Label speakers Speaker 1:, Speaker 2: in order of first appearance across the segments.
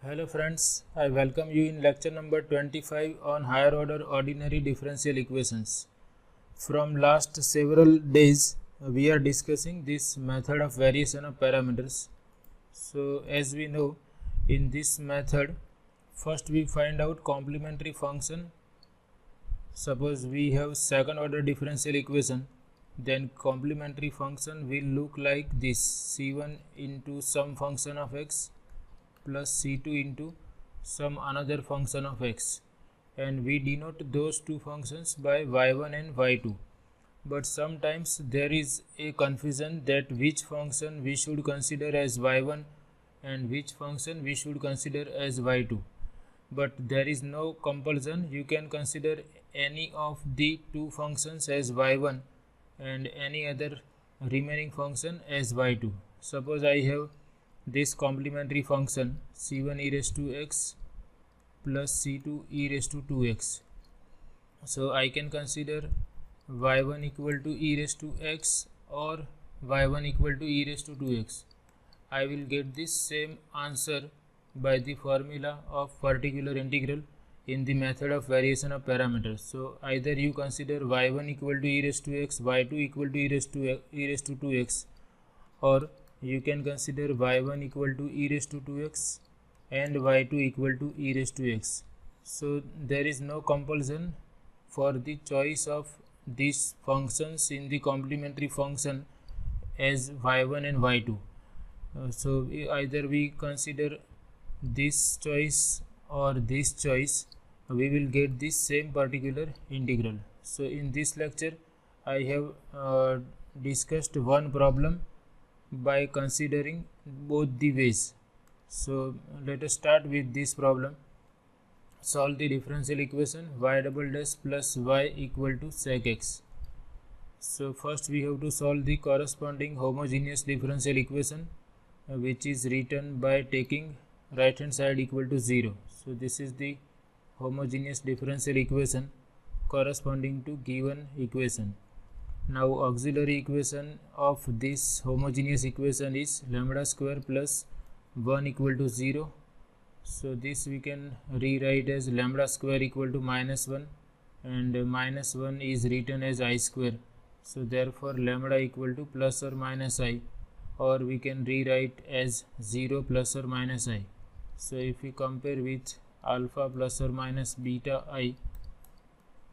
Speaker 1: Hello friends, I welcome you in lecture number 25 on higher order ordinary differential equations. From last several days we are discussing this method of variation of parameters. So as we know, in this method first we find out complementary function. Suppose we have second order differential equation, then complementary function will look like this: c1 into some function of x plus c2 into some another function of x, and we denote those two functions by y1 and y2. But sometimes there is a confusion that which function we should consider as y1 and which function we should consider as y2. But there is no compulsion. You can consider any of the two functions as y1 and any other remaining function as y2. Suppose I have this complementary function c1 e raised to x plus c2 e raised to 2x. So I can consider y1 equal to e raised to x or y1 equal to e raised to 2x. I will get this same answer by the formula of particular integral in the method of variation of parameters. So either you consider y1 equal to e raised to x, y2 equal to e raised to 2x, or you can consider y1 equal to e raised to 2x and y2 equal to e raised to x. So there is no compulsion for the choice of these functions in the complementary function as y1 and y2. So either we consider this choice or this choice, we will get this same particular integral. So in this lecture I have discussed one problem by considering both the ways. So let us start with this problem. Solve the differential equation y double dash plus y equal to sec x. So first we have to solve the corresponding homogeneous differential equation, which is written by taking right hand side equal to 0. So this is the homogeneous differential equation corresponding to given equation. Now auxiliary equation of this homogeneous equation is lambda square plus 1 equal to 0. So this we can rewrite as lambda square equal to minus 1, and minus 1 is written as I square. So therefore lambda equal to plus or minus I, or we can rewrite as 0 plus or minus I. So if we compare with alpha plus or minus beta I,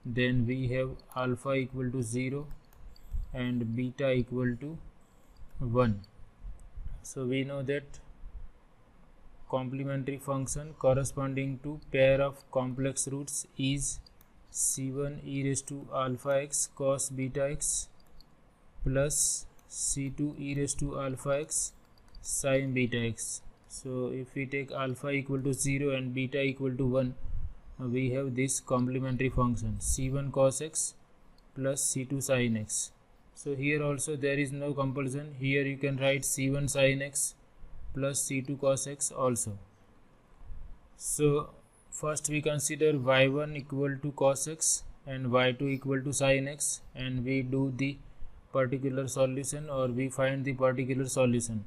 Speaker 1: then we have alpha equal to 0 and beta equal to 1. So we know that complementary function corresponding to pair of complex roots is c1 e raised to alpha x cos beta x plus c2 e raised to alpha x sin beta x. So if we take alpha equal to 0 and beta equal to 1, we have this complementary function c1 cos x plus c2 sin x. So here also there is no compulsion. Here you can write c1 sin x plus c2 cos x also. So first we consider y1 equal to cos x and y2 equal to sin x, and we do the particular solution, or we find the particular solution.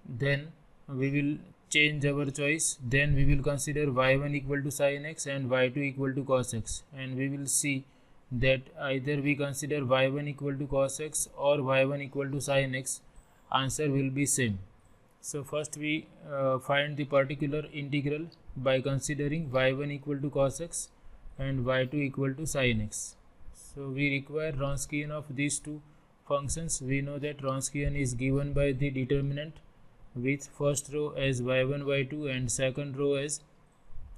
Speaker 1: Then we will change our choice. Then we will consider y1 equal to sin x and y2 equal to cos x, and we will see that either we consider y1 equal to cos x or y1 equal to sin x, answer will be same. So first we find the particular integral by considering y1 equal to cos x and y2 equal to sin x. So we require Wronskian of these two functions. We know that Wronskian is given by the determinant with first row as y1 y2 and second row as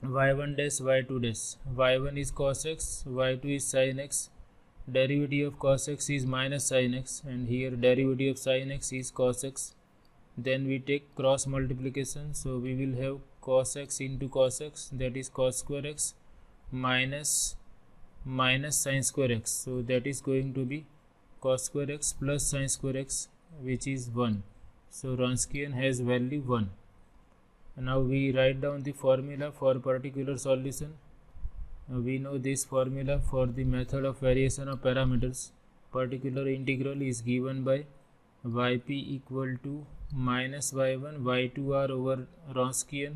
Speaker 1: y1 dash y2 dash. y1 is cos x, y2 is sin x. Derivative of cos x is minus sin x, and here derivative of sin x is cos x. Then we take cross multiplication, so we will have cos x into cos x, that is cos square x, minus sin square x, so that is going to be cos square x plus sin square x, which is 1. So Wronskian has value 1. Now we write down the formula for particular solution. We know this formula for the method of variation of parameters. Particular integral is given by yp equal to minus y1 y2 r over Wronskian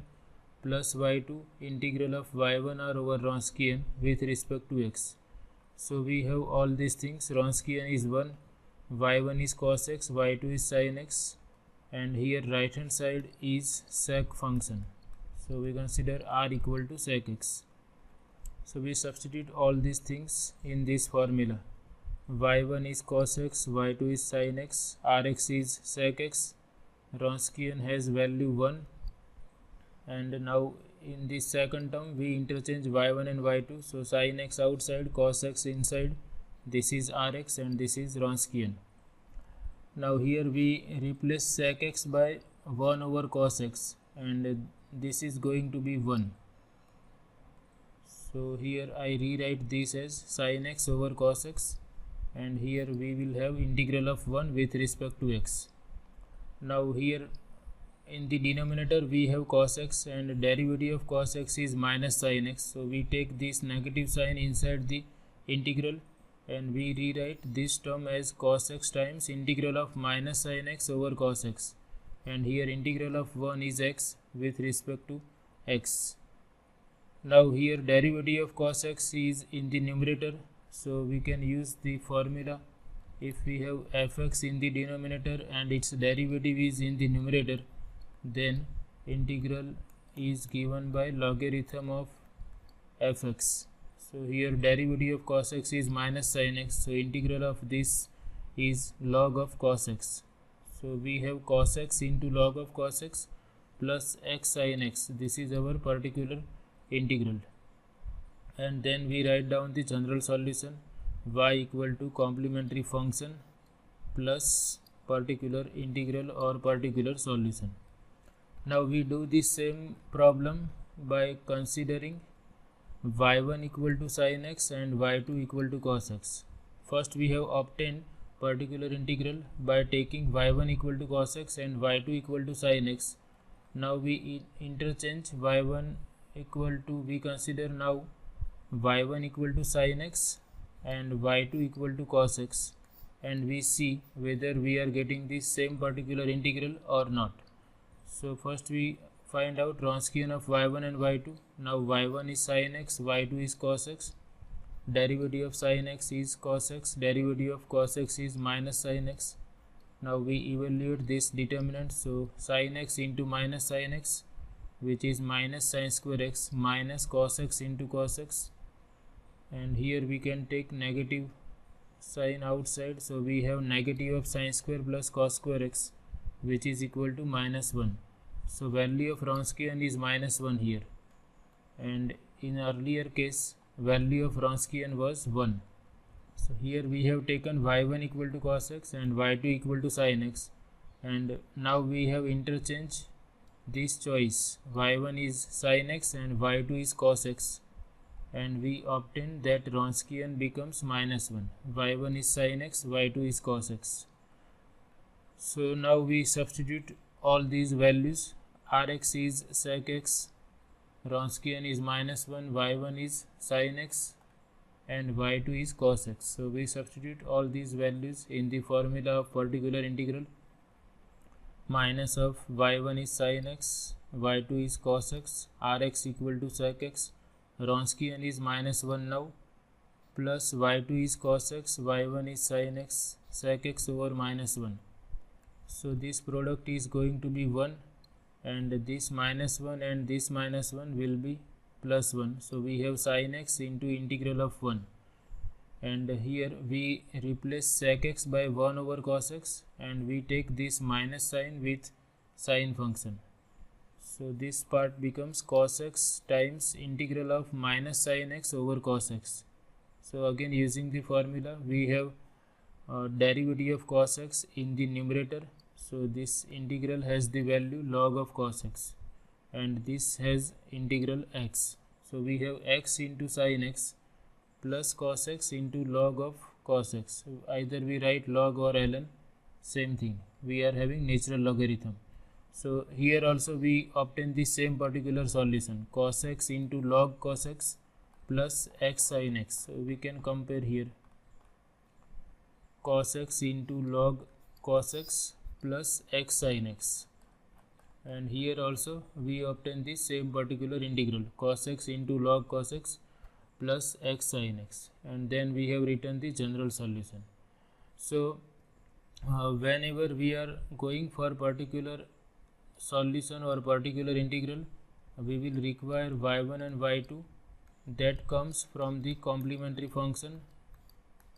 Speaker 1: plus y2 integral of y1 r over Wronskian with respect to x. So we have all these things. Wronskian is 1, y1 is cos x, y2 is sin x, and here right hand side is sec function. So we consider r equal to sec x. So we substitute all these things in this formula. y1 is cos x, y2 is sin x, rx is sec x, Wronskian has value 1, and now in this second term we interchange y1 and y2. So sin x outside, cos x inside, this is rx and this is Wronskian. Now here we replace sec x by 1 over cos x, and this is going to be 1. So here I rewrite this as sin x over cos x, and here we will have integral of 1 with respect to x. Now here in the denominator we have cos x, and derivative of cos x is minus sin x. So we take this negative sign inside the integral and we rewrite this term as cos x times integral of minus sin x over cos x, and here integral of 1 is x with respect to x. Now here derivative of cos x is in the numerator, so we can use the formula. If we have fx in the denominator and its derivative is in the numerator, then integral is given by logarithm of fx. So here derivative of cos x is minus sin x, so integral of this is log of cos x. So we have cos x into log of cos x plus x sin x. This is our particular integral, and then we write down the general solution. Y equal to complementary function plus particular integral or particular solution. Now we do the same problem by considering y1 equal to sin x and y2 equal to cos x. First we have obtained particular integral by taking y1 equal to cos x and y2 equal to sin x. Now we interchange y1 equal to, we consider now y1 equal to sin x and y2 equal to cos x, and we see whether we are getting the same particular integral or not. So first we find out Wronskian of y1 and y2. Now y1 is sin x, y2 is cos x, derivative of sin x is cos x, derivative of cos x is minus sin x. Now we evaluate this determinant, so sin x into minus sin x, which is minus sin square x, minus cos x into cos x, and here we can take negative sign outside, so we have negative of sin square plus cos square x, which is equal to minus 1. So value of Wronskian is minus 1 here, and in earlier case value of Wronskian was 1. So here we have taken y1 equal to cos x and y2 equal to sin x, and now we have interchanged this choice. Y1 is sin x and y2 is cos x, and we obtain that Wronskian becomes minus 1. y1 is sin x, y2 is cos x. So now we substitute all these values. Rx is sec x, Wronskian is minus 1, y1 is sin x, and y2 is cos x. So we substitute all these values in the formula of particular integral. Minus of y1 is sin x, y2 is cos x, rx equal to sec x, Wronskian is minus 1 now, plus y2 is cos x, y1 is sin x, sec x over minus 1. So this product is going to be 1, and this minus 1 and this minus 1 will be plus 1. So we have sin x into integral of 1, and here we replace sec x by 1 over cos x, and we take this minus sign with sin function. So this part becomes cos x times integral of minus sin x over cos x. So again using the formula, we have derivative of cos x in the numerator. So this integral has the value log of cos x, and this has integral x. So we have x into sin x plus cos x into log of cos x. So either we write log or ln, same thing. We are having natural logarithm. So here also we obtain the same particular solution, cos x into log cos x plus x sin x. So we can compare here cos x into log cos x plus x sin x. and here also we obtain the same particular integral cos x into log cos x plus x sin x, and then we have written the general solution. So whenever we are going for particular solution or particular integral, we will require y1 and y2 that comes from the complementary function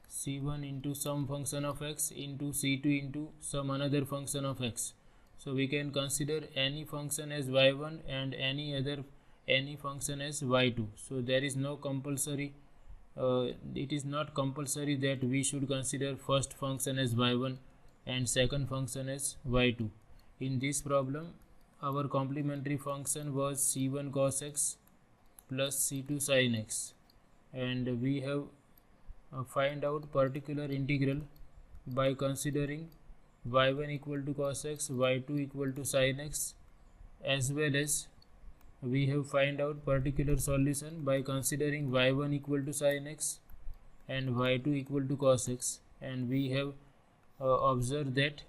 Speaker 1: c1 into some function of x into c2 into some another function of x. So we can consider any function as y1 and any function as y2. So there is no compulsory it is not compulsory that we should consider first function as y1 and second function as y2. In this problem, our complementary function was c1 cos x plus c2 sin x, and we have find out particular integral by considering y1 equal to cos x, y2 equal to sin x, as well as we have find out particular solution by considering y1 equal to sin x and y2 equal to cos x, and we have observed that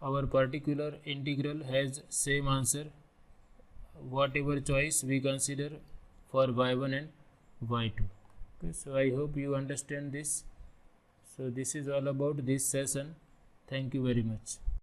Speaker 1: our particular integral has same answer whatever choice we consider for y1 and y2. Okay, so I hope you understand this. So this is all about this session. Thank you very much.